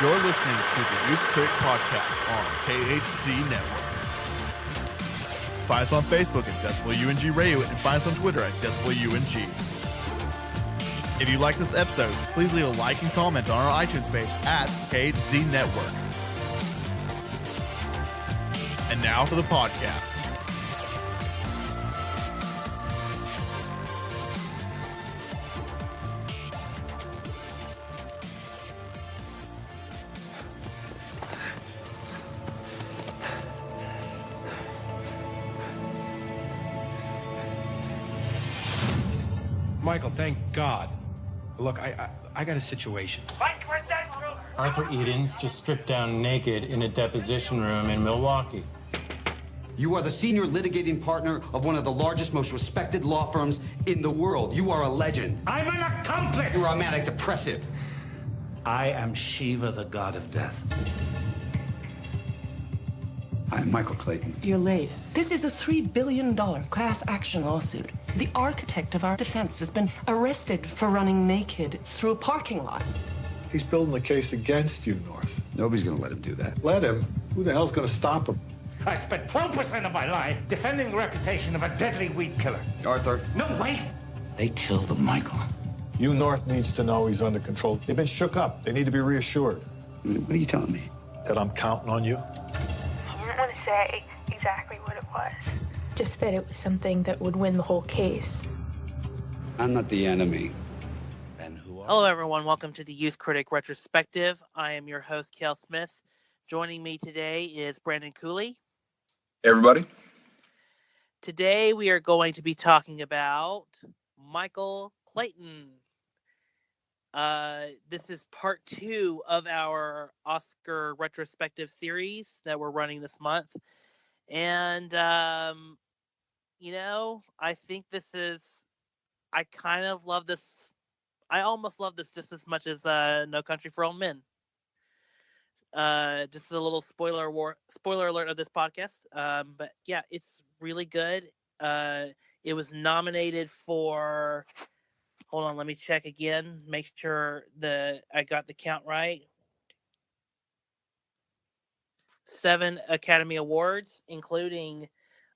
You're listening to the Youth Critic Podcast on KHZ Network. Find us on Facebook at DecibelUNG Radio and find us on Twitter at DecibelUNG. If you like this episode, please leave a like and comment on our iTunes page at KHZ Network. And now for the podcast. Michael, thank God. Look, I got a situation. Arthur Edens just stripped down naked in a deposition room in Milwaukee. You are the senior litigating partner of one of the largest, most respected law firms in the world. You are a legend. I'm an accomplice! You are a manic depressive. I am Shiva, the god of death. I'm Michael Clayton. You're late. This is a $3 billion class action lawsuit. The architect of our defense has been arrested for running naked through a parking lot. He's building the case against you, North. Nobody's gonna let him do that. Let him? Who the hell's gonna stop him? I spent 12% of my life defending the reputation of a deadly weed killer. Arthur. No, wait! They killed Michael. You, North, needs to know he's under control. They've been shook up. They need to be reassured. What are you telling me? That I'm counting on you? I don't want to say exactly what it was. Just that it was something that would win the whole case. I'm not the enemy. Hello, everyone. Welcome to the Youth Critic Retrospective. I am your host, Cale Smith. Joining me today is Brandon Cooley. Hey, everybody. Today, we are going to be talking about Michael Clayton. This is part 2 of our Oscar retrospective series that we're running this month. And, I think I kind of love this. I almost love this just as much as No Country for Old Men. Just a little spoiler alert of this podcast. But yeah, it's really good. It was nominated for. Hold on, let me check again. Make sure I got the count right. 7 Academy Awards, including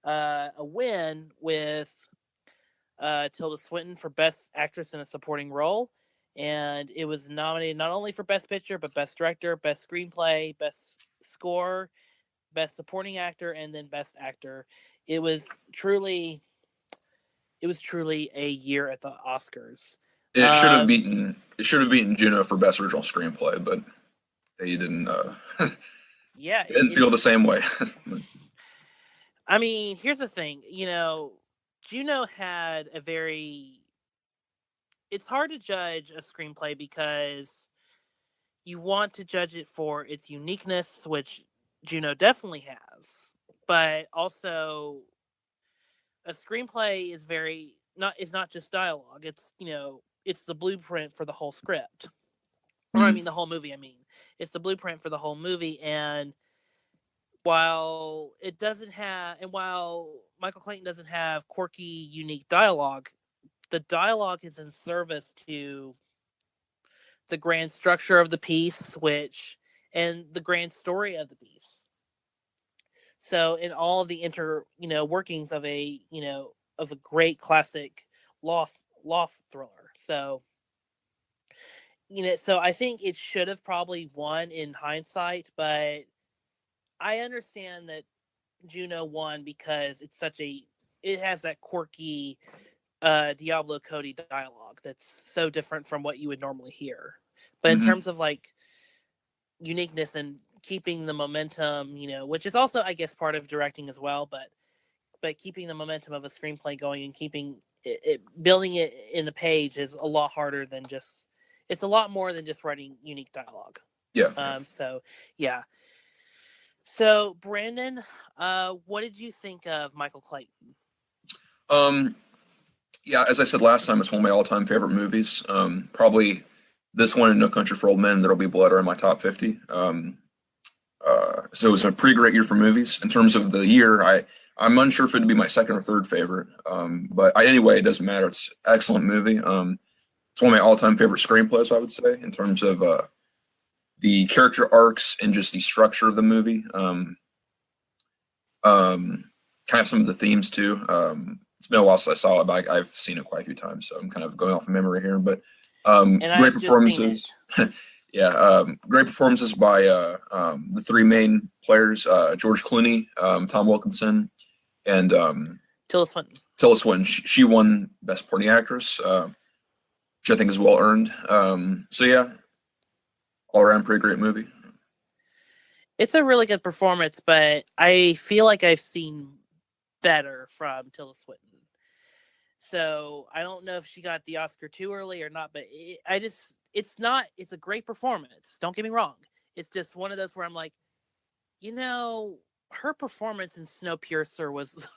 a win with Tilda Swinton for Best Actress in a Supporting Role. And it was nominated not only for Best Picture, but Best Director, Best Screenplay, Best Score, Best Supporting Actor, and then Best Actor. It was truly a year at the Oscars. It should have beaten Juno for Best Original Screenplay, but they didn't. Yeah, didn't feel the same way. I mean, here's the thing. Juno had it's hard to judge a screenplay because you want to judge it for its uniqueness, which Juno definitely has, but also a screenplay is it's not just dialogue. It's, it's the blueprint for the whole script. Or the whole movie, It's the blueprint for the whole movie, and while Michael Clayton doesn't have quirky, unique dialogue, the dialogue is in service to the grand structure of the piece, and the grand story of the piece. So, in all of the workings of a great classic law thriller. So, so I think it should have probably won in hindsight, but I understand that Juno won because it has that quirky Diablo Cody dialogue that's so different from what you would normally hear. But in terms of uniqueness and keeping the momentum, which is also, I guess, part of directing as well, but keeping the momentum of a screenplay going and keeping it building it in the page is a lot harder than it's a lot more than just writing unique dialogue. Yeah. So Brandon, what did you think of Michael Clayton? Yeah, as I said last time, it's one of my all-time favorite movies. Probably this one and No Country for Old Men, There'll Be Blood are in my top 50. So it was a pretty great year for movies. In terms of the year, I'm unsure if it'd be my second or third favorite. But anyway, it doesn't matter. It's an excellent movie. It's one of my all-time favorite screenplays, I would say, in terms of the character arcs and just the structure of the movie. Kind of some of the themes too. It's been a while since I saw it, but I've seen it quite a few times, so I'm kind of going off of memory here. But great performances. Yeah, great performances by the three main players: George Clooney, Tom Wilkinson, and Tilda Swinton. Tilda Swinton. She won Best Supporting Actress, which I think is well earned. So yeah, all around pretty great movie. It's a really good performance, but I feel like I've seen better from Tilda Swinton. So I don't know if she got the Oscar too early or not, but it's a great performance. Don't get me wrong. It's just one of those where I'm like, her performance in Snowpiercer was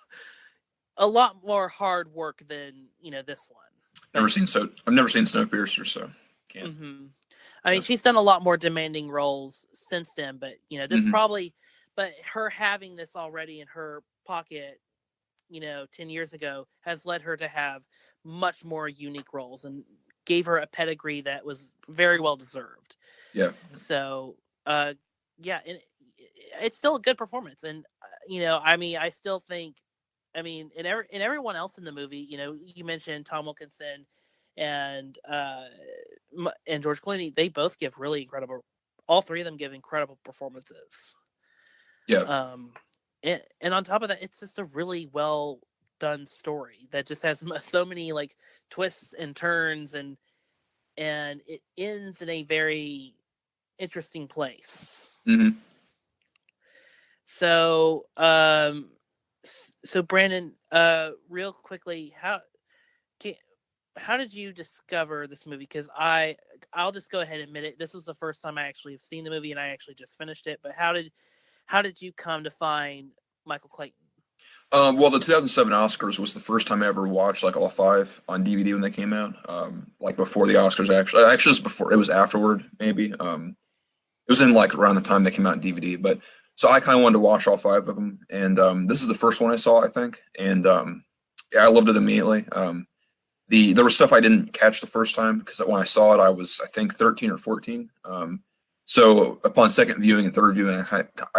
a lot more hard work than, this one. I've never seen Snowpiercer, so can't. Mm-hmm. I mean, she's done a lot more demanding roles since then, but this but her having this already in her pocket, 10 years ago has led her to have much more unique roles and gave her a pedigree that was very well deserved. Yeah. So, yeah, and it's still a good performance. And, I still think, and everyone else in the movie, you mentioned Tom Wilkinson and George Clooney, they both give really incredible, all three of them give incredible performances. Yeah. And on top of that, it's just a really well done story that just has so many like twists and turns, and it ends in a very interesting place. Mm-hmm. So, Brandon, real quickly, how did you discover this movie? Because I'll just go ahead and admit it. This was the first time I actually have seen the movie, and I actually just finished it. But how did you come to find Michael Clayton? Well, the 2007 Oscars was the first time I ever watched like all five on DVD when they came out. Like before the Oscars, actually it was before. It was afterward, maybe. It was in like around the time they came out on DVD. But so I kind of wanted to watch all five of them, and this is the first one I saw, I think, and yeah, I loved it immediately. There was stuff I didn't catch the first time because when I saw it, I was, I think, 13 or 14. So upon second viewing and third viewing, I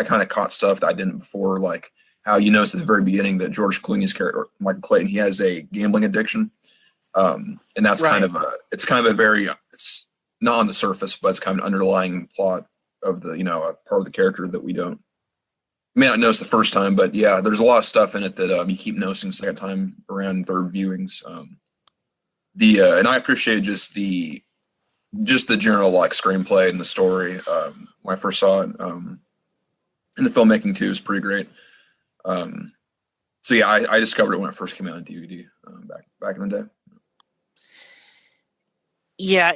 kind of caught stuff that I didn't before, like how you noticed at the very beginning that George Clooney's character, Michael Clayton, he has a gambling addiction. And that's Right. it's not on the surface, but it's kind of an underlying plot of the, a part of the character that we may not notice the first time, but yeah, there's a lot of stuff in it that you keep noticing second time around third viewings. And I appreciate just the general like screenplay and the story when I first saw it. And the filmmaking too is pretty great. So yeah, I discovered it when it first came out on DVD back in the day. Yeah,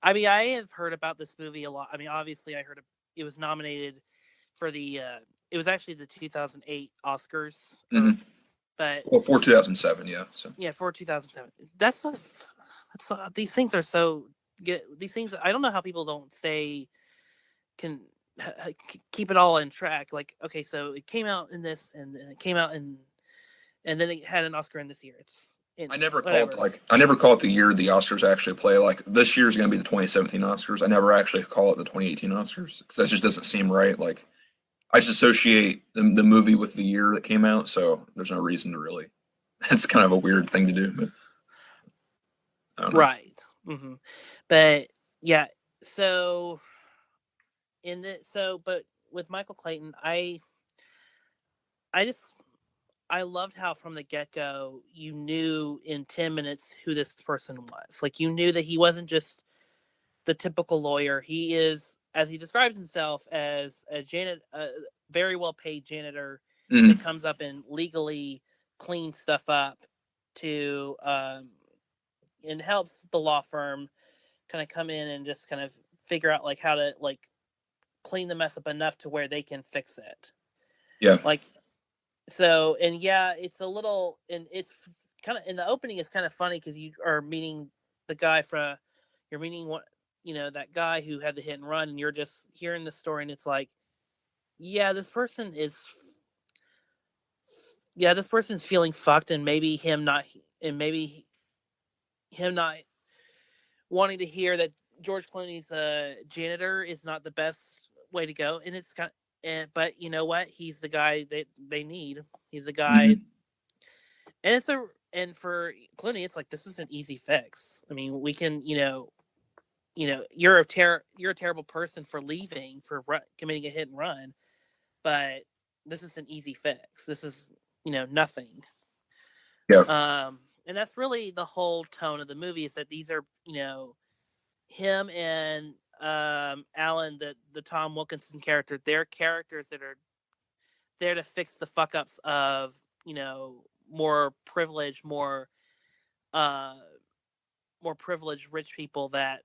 I mean, I have heard about this movie a lot. I mean, obviously, I heard it was nominated for it was actually the 2008 Oscars. Mm-hmm. But for 2007, yeah. So yeah, for 2007. These things are so these things. I don't know how people don't can keep it all in track. Like, okay, so it came out in this, and then it came out and then it had an Oscar in this year. I never call it the year the Oscars actually play. Like this year's going to be the 2017 Oscars. I never actually call it the 2018 Oscars because that just doesn't seem right. Like I just associate the movie with the year that came out, so there's no reason to really. It's kind of a weird thing to do, but I don't know. Right. Mm-hmm. But yeah, but with Michael Clayton, I loved how from the get-go you knew in 10 minutes who this person was. Like you knew that he wasn't just the typical lawyer. He is, as he describes himself, as a very well-paid janitor that comes up and legally cleans stuff up to and helps the law firm kind of come in and just kind of figure out like how to like clean the mess up enough to where they can fix it. Yeah. Like, so, and yeah, it's a little, and it's kind of, in the opening is kind of funny because you are meeting the guy you're meeting one, that guy who had the hit and run, and you're just hearing the story, and it's like, this person's feeling fucked, and maybe him not wanting to hear that George Clooney's janitor is not the best way to go, and it's kind of, but you know what? He's the guy that they need. He's the guy, and for Clooney, it's like this is an easy fix. I mean, we can, you're a terrible person for leaving for committing a hit and run, but this is an easy fix. This is nothing. Yeah. And that's really the whole tone of the movie, is that these are him and Alan, the Tom Wilkinson character, they're characters that are there to fix the fuck ups of more privileged, more privileged rich people that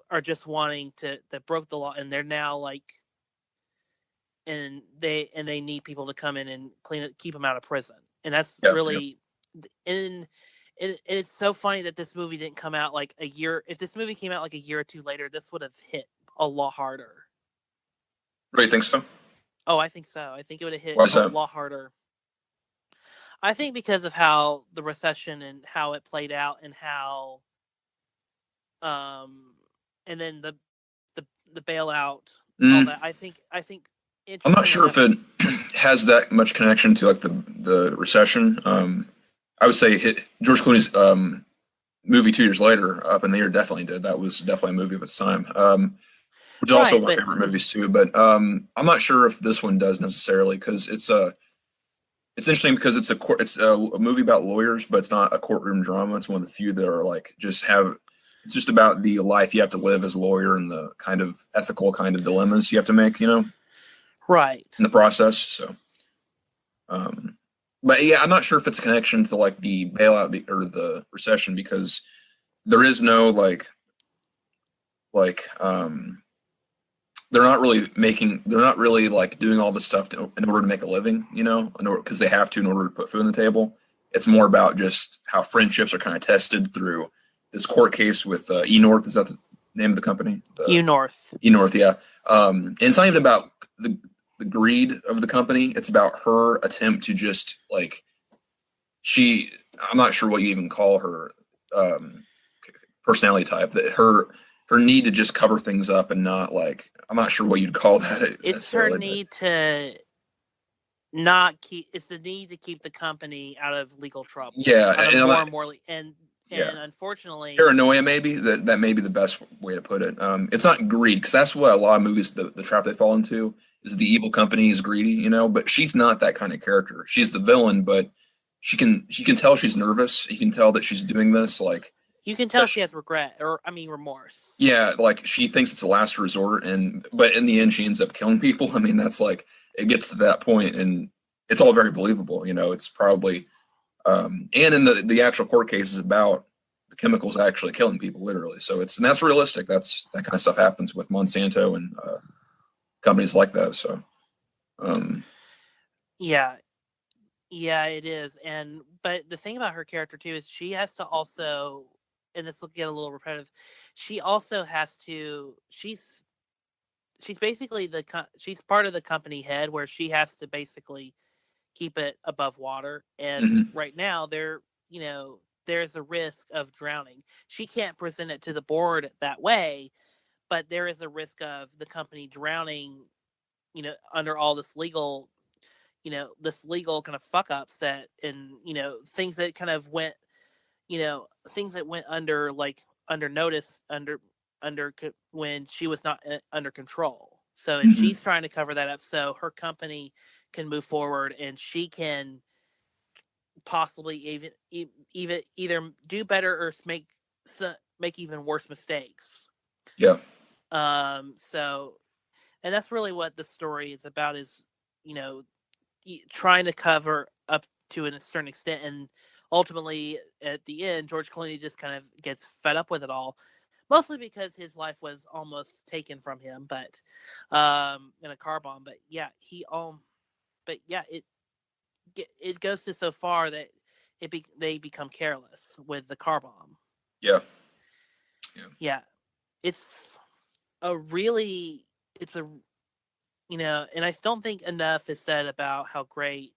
are just wanting that broke the law, and they're now like, and they need people to come in and clean it, keep them out of prison, and that's really. And it's so funny that this movie didn't come out like a year. If this movie came out like a year or two later, this would have hit a lot harder. Really think so? Oh, I think so. I think it would have hit a lot harder. I think because of how the recession and how it played out, and how, and then the bailout, all that. I think. I'm not sure if it has that much connection to like the recession. I would say George Clooney's movie 2 years later, Up in the Air, definitely did. That was definitely a movie of its time, which is also my favorite movies too. But I'm not sure if this one does necessarily, because it's interesting because it's a movie about lawyers, but it's not a courtroom drama. It's one of the few that are like it's just about the life you have to live as a lawyer and the kind of ethical kind of dilemmas you have to make, right, in the process. So, but yeah, I'm not sure if it's a connection to like the bailout or the recession, because there is no they're not really like doing all this stuff in order to make a living, because they have to in order to put food on the table. It's more about just how friendships are kind of tested through this court case with E-North. Is that the name of the company? E-North. E-North, yeah. And it's not even about the greed of the company. It's about her attempt to just like, I'm not sure what you even call her personality type, that her need to just cover things up and not like, I'm not sure what you'd call that. It's her need to not keep, it's the need to keep the company out of legal trouble. Yeah. And unfortunately, paranoia, maybe that may be the best way to put it. It's not greed, because that's what a lot of movies, the trap they fall into is the evil company is greedy, but she's not that kind of character. She's the villain, but she can tell she's nervous. You can tell that she's doing this. Like, you can tell she has remorse. Yeah. Like, she thinks it's a last resort, but in the end, she ends up killing people. I mean, that's like, it gets to that point and it's all very believable. It's probably, and in the actual court case is about the chemicals actually killing people, literally. So and that's realistic. That kind of stuff happens with Monsanto and companies like that. So, yeah, it is. But the thing about her character too is she has to also, and this will get a little repetitive, she also has to. She's basically she's part of the company head, where she has to basically keep it above water. And right now there's a risk of drowning. She can't present it to the board that way, but there is a risk of the company drowning, under all this legal kind of fuck ups that, and, things that kind of went, things that went under notice, when she was not under control. So, and she's trying to cover that up so her company can move forward, and she can possibly even either do better or make even worse mistakes. Yeah. So, and that's really what the story is about, is, trying to cover up to a certain extent. And ultimately at the end, George Clooney just kind of gets fed up with it all, mostly because his life was almost taken from him, but, in a car bomb. But yeah, it goes to so far that they become careless with the car bomb. Yeah. It's and I don't think enough is said about how great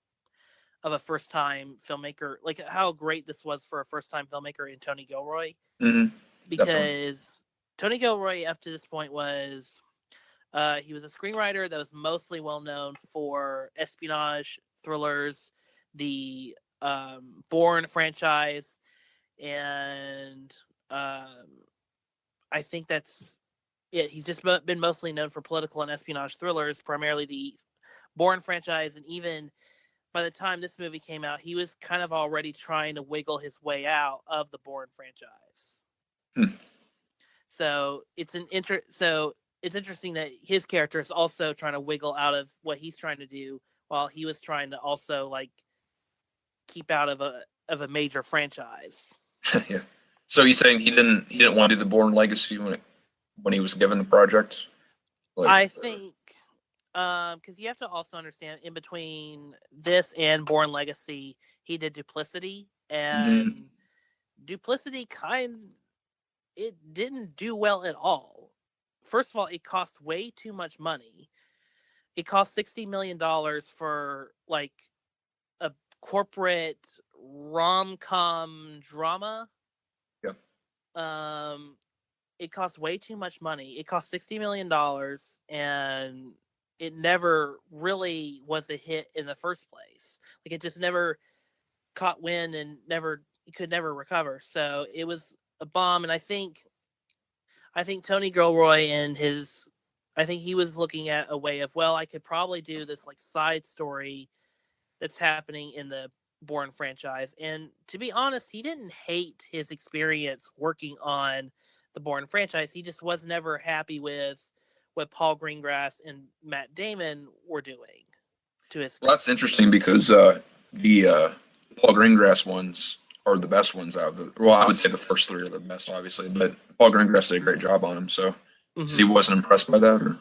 of a first-time filmmaker, like how great this was for a first-time filmmaker in Tony Gilroy. Mm-hmm. Because Tony Gilroy up to this point was he was a screenwriter that was mostly well known for espionage thrillers, the Bourne franchise, and I think that's it. He's just been mostly known for political and espionage thrillers, primarily the Bourne franchise, and even by the time this movie came out, he was kind of already trying to wiggle his way out of the Bourne franchise. So it's interesting that his character is also trying to wiggle out of what he's trying to do, while he was trying to also like keep out of a major franchise. Yeah. So he's saying he didn't want to do the Bourne Legacy when he was given the project. I think because you have to also understand, in between this and Bourne Legacy, he did Duplicity, and Duplicity it didn't do well at all. First of all, it cost way too much money. It cost $60 million for like a corporate rom-com drama. Yep. It cost way too much money. It cost $60 million, and it never really was a hit in the first place. Like, it just never caught wind and could never recover. So it was a bomb. And I think Tony Gilroy I think he was looking at a way of, well, I could probably do this like side story that's happening in the Bourne franchise. And to be honest, he didn't hate his experience working on the Bourne franchise. He just was never happy with what Paul Greengrass and Matt Damon were doing to his. Well, that's interesting because the Paul Greengrass ones are the best ones out of the. Well, I would say the first three are the best, obviously, but Paul Greengrass did a great job on them. So he wasn't impressed by that, or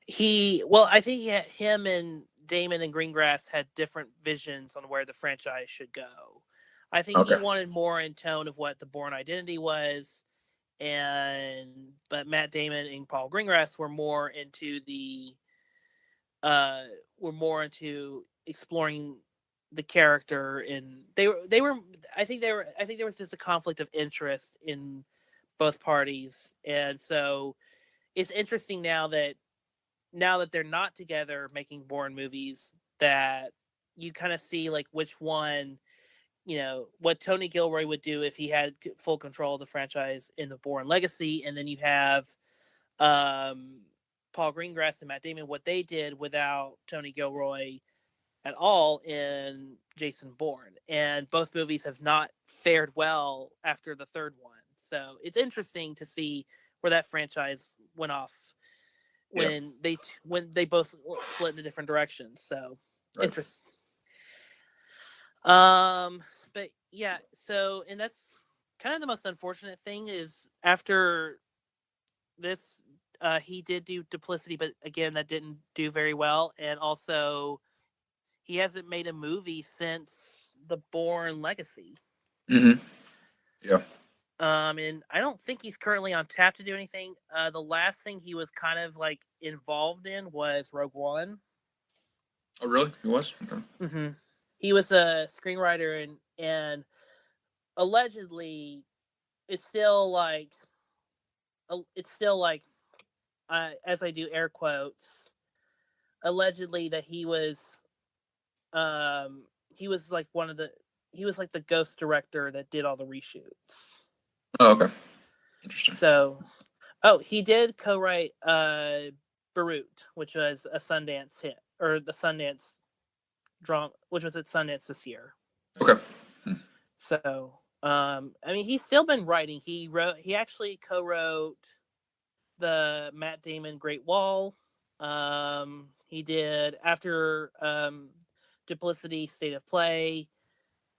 I think him and Damon and Greengrass had different visions on where the franchise should go. I think he wanted more in tone of what the Bourne identity was, but Matt Damon and Paul Greengrass were more into exploring the character, and they were I think there was just a conflict of interest in both parties. And so it's interesting now that they're not together making Bourne movies, that you kind of see like which one, what Tony Gilroy would do if he had full control of the franchise in the Bourne Legacy, and then you have Paul Greengrass and Matt Damon, what they did without Tony Gilroy at all in Jason Bourne. And both movies have not fared well after the third one. So it's interesting to see where that franchise went off when they both split into different directions. So interesting. But yeah, so, and that's kind of the most unfortunate thing is after this, he did do Duplicity, but again, that didn't do very well. And also, he hasn't made a movie since the Bourne Legacy. Mm-hmm. Yeah. And I don't think he's currently on tap to do anything. The last thing he was kind of like involved in was Rogue One. Oh, really? He was? Okay. Mm-hmm. He was a screenwriter, and allegedly, it's still like, as I do air quotes, allegedly that he was like the ghost director that did all the reshoots. Oh, okay. Interesting. So, he did co-write Beirut, which was a Sundance hit, or the Sundance drama, which was at Sundance this year. Okay. So, I mean, he's still been writing. He actually co-wrote the Matt Damon Great Wall. He did, after Duplicity, State of Play,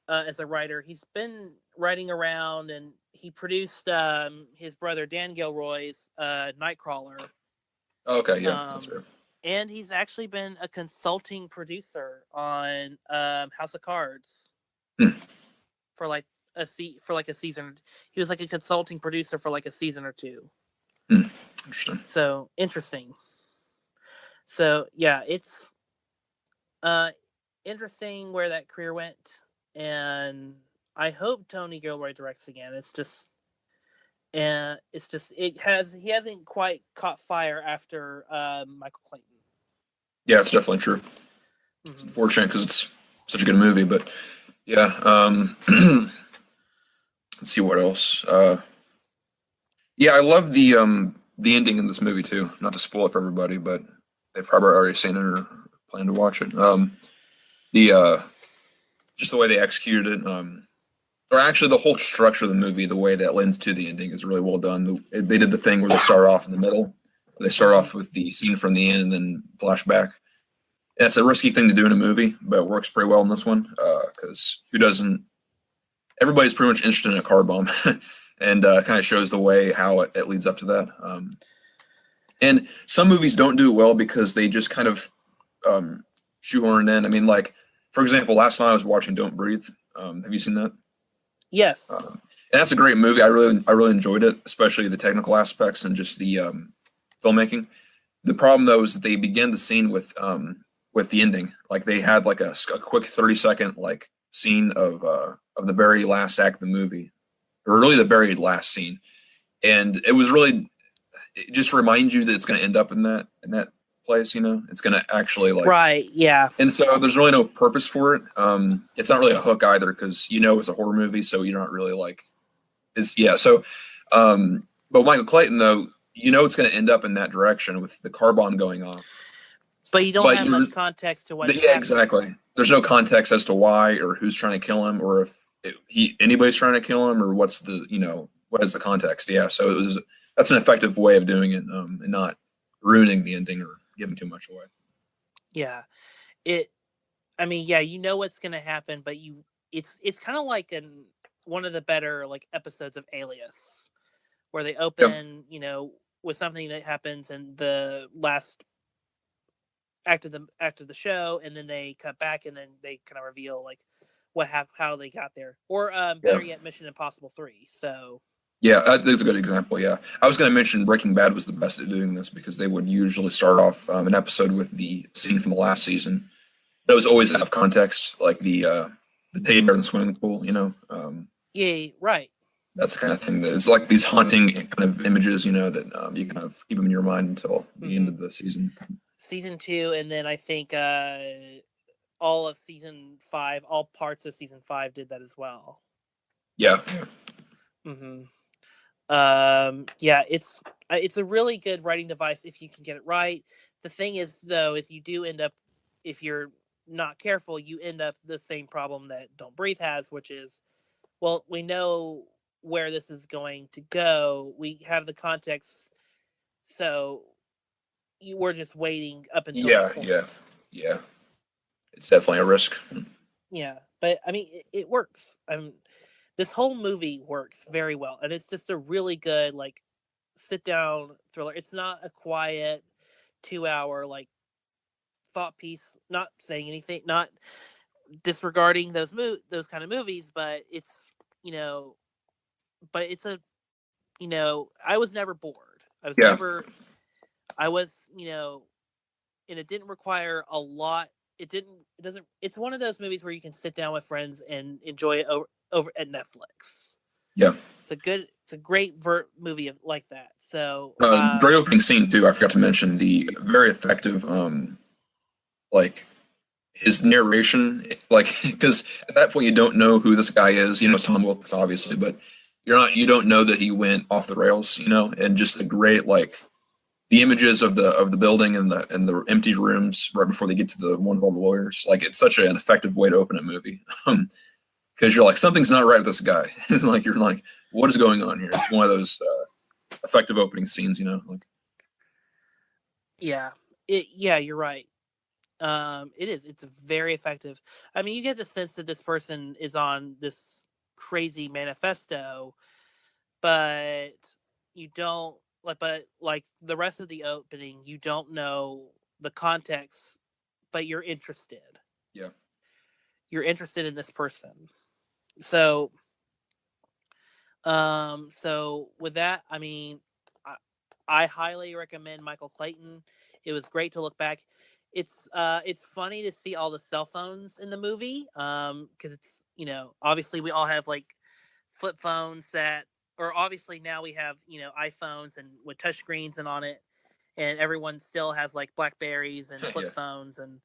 as a writer. He's been writing around, and he produced his brother Dan Gilroy's Nightcrawler. Oh, okay, yeah, that's right. And he's actually been a consulting producer on House of Cards for like a season. He was like a consulting producer for like a season or two. Interesting. So interesting. So yeah, it's interesting where that career went, and I hope Tony Gilroy directs again. and it's just he hasn't quite caught fire after Michael Clayton. Yeah, it's definitely true. It's unfortunate because it's such a good movie, but yeah. Let's see what else. Yeah, I love the ending in this movie too. Not to spoil it for everybody, but they've probably already seen it or plan to watch it. Just the way they executed it, or actually the whole structure of the movie, the way that lends to the ending is really well done. They did the thing where they start off in the middle. They start off with the scene from the end and then flashback. And it's a risky thing to do in a movie, but it works pretty well in this one because who doesn't? Everybody's pretty much interested in a car bomb, and kind of shows the way how it leads up to that. And some movies don't do it well because they just kind of shoehorn in. I mean, like for example, last night I was watching Don't Breathe. Have you seen that? Yes. And that's a great movie. I really enjoyed it, especially the technical aspects and just the filmmaking. The problem though is that they begin the scene with the ending. Like they had like a quick 30-second like scene of the very last act of the movie, or really the very last scene, and it was really it just reminds you that it's going to end up in that place. You know, it's going to actually like right, yeah. And so there's really no purpose for it. It's not really a hook either because it's a horror movie, so you're not really like it's yeah. So, but Michael Clayton though, it's going to end up in that direction with the car bomb going off. But you don't have much context to what. Yeah, happening. Exactly. There's no context as to why or who's trying to kill him, or if anybody's trying to kill him, or what's the what is the context? Yeah. So that's an effective way of doing it, and not ruining the ending or giving too much away. Yeah, yeah, what's going to happen, but it's kind of like one of the better like episodes of Alias, where they open, with something that happens in the last act of the show, and then they cut back, and then they kind of reveal like how they got there, or better yet, Mission Impossible 3. So yeah, that's a good example. Yeah, I was going to mention Breaking Bad was the best at doing this because they would usually start off an episode with the scene from the last season. But it was always out of context, like the teddy bear in the swimming pool. Yeah, right. That's the kind of thing that is like these haunting kind of images, that you kind of keep them in your mind until the end of the season. Season 2, and then I think all of season 5, all parts of season 5 did that as well. Yeah. Yeah, it's a really good writing device if you can get it right. The thing is, though, is you do end up, if you're not careful, you end up the same problem that Don't Breathe has, which is, well, we know where this is going to go. We have the context, so we're just waiting up until yeah. It's definitely a risk. Yeah, but I mean, it works. This whole movie works very well, and it's just a really good like sit down thriller. It's not a quiet 2-hour like thought piece. Not saying anything, not disregarding those kind of movies, but it's but it's a I was never bored. I was and it didn't require a lot. It's one of those movies where you can sit down with friends and enjoy it over at Netflix. Yeah. It's a great movie like that. So great opening scene too. I forgot to mention the very effective like his narration, like because at that point you don't know who this guy is. It's Tom Wilkes obviously, but you don't know that he went off the rails, and just the great like the images of the building and the empty rooms right before they get to one of all the lawyers. Like it's such an effective way to open a movie. Because you're like, something's not right with this guy. Like you're like, what is going on here? It's one of those effective opening scenes, like. Yeah, you're right. It is. It's very effective. I mean, you get the sense that this person is on this crazy manifesto, but you don't like the rest of the opening, you don't know the context, but you're interested. Yeah. You're interested in this person. So with that, I mean, I highly recommend Michael Clayton. It was great to look back. It's funny to see all the cell phones in the movie, because it's obviously we all have like flip phones that or obviously now we have, iPhones and with touch screens and on it, and everyone still has like Blackberries and flip phones, and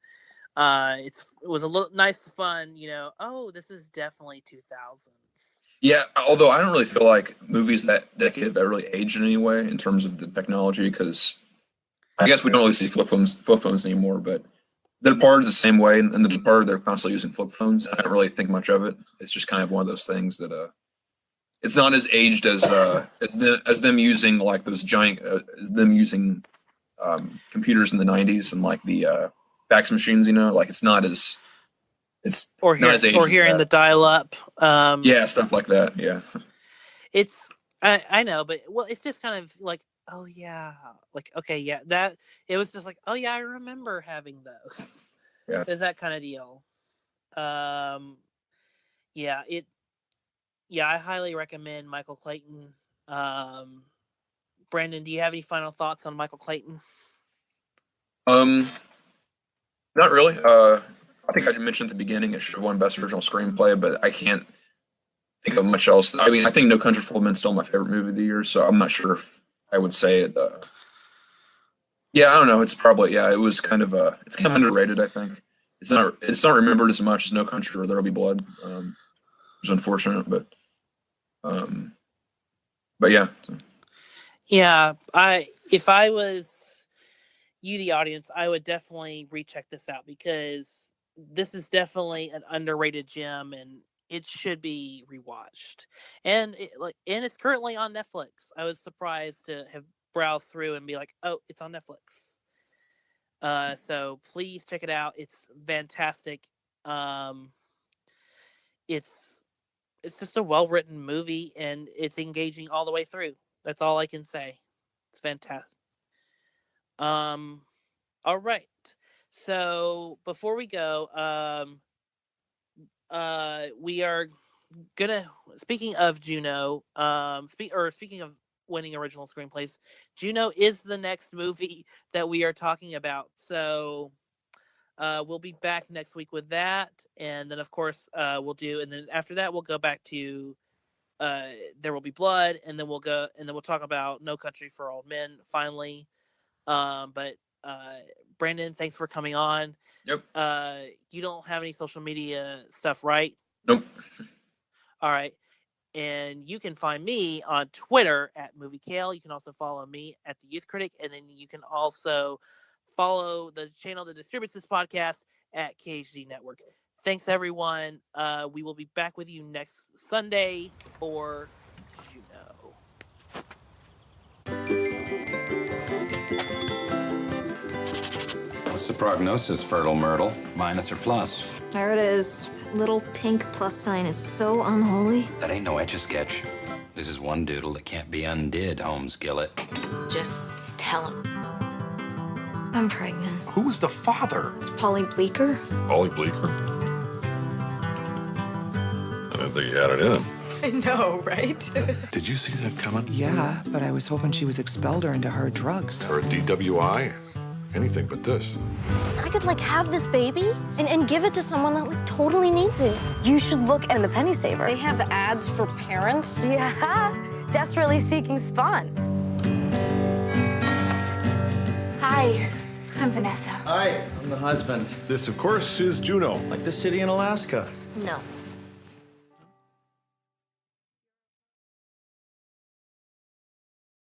it was a little nice, fun, oh, this is definitely 2000s. Yeah, although I don't really feel like movies that decade have ever really aged in any way in terms of the technology, because I guess we don't really see flip phones anymore, but The Departed is the same way, and The Departed, they're constantly using flip phones. I don't really think much of it. It's just kind of one of those things that it's not as aged as them using like those giant computers in the 90s and like the fax machines, like it's not as hearing the dial-up. Yeah, stuff like that. Yeah, I know, but it's just kind of like, oh yeah, like okay, yeah, that it was just like, oh yeah, I remember having those. Yeah, it's that kind of deal. I highly recommend Michael Clayton. Brandon, do you have any final thoughts on Michael Clayton? Not really. I think I mentioned at the beginning it should have won Best Original Screenplay, but I can't think of much else. I mean, I think No Country for Old Men is still my favorite movie of the year, so I'm not sure if I would say it. I don't know. It's probably it was kind of it's kind of underrated. I think it's not remembered as much as No Country or There'll Be Blood. It's unfortunate, but yeah. Yeah, if I was you, the audience, I would definitely recheck this out, because this is definitely an underrated gem, and it should be rewatched. And it's currently on Netflix. I was surprised to have browsed through and be like, oh, it's on Netflix. So please check it out. It's fantastic. It's just a well-written movie, and it's engaging all the way through. That's all I can say. It's fantastic. All right. So before we go, we are gonna, speaking of Juno, speaking of winning original screenplays, Juno is the next movie that we are talking about. So we'll be back next week with that, and then of course and then after that we'll go back to There Will Be Blood, and then we'll talk about No Country for Old Men finally. But Brandon, thanks for coming on. Yep. You don't have any social media stuff, right? Nope. All right. And you can find me on Twitter at MovieKale. You can also follow me at The Youth Critic. And then you can also follow the channel that distributes this podcast at KHD Network. Thanks, everyone. We will be back with you next Sunday for Juno. What's the prognosis, Fertile Myrtle? Minus or plus? There it is. Little pink plus sign is so unholy. That ain't no Etch-a-Sketch. This is one doodle that can't be undid, Holmes Gillett. Just tell him. I'm pregnant. Who was the father? It's Polly Bleeker. Polly Bleeker? I didn't think he had it in him. I know, right? Did you see that coming? Yeah, but I was hoping she was expelled or into hard drugs. Or a DWI? Anything but this. I could, have this baby and give it to someone that, totally needs it. You should look in the Penny Saver. They have ads for parents. Yeah, desperately seeking spawn. Hi, I'm Vanessa. Hi, I'm the husband. This, of course, is Juno. Like the city in Alaska. No.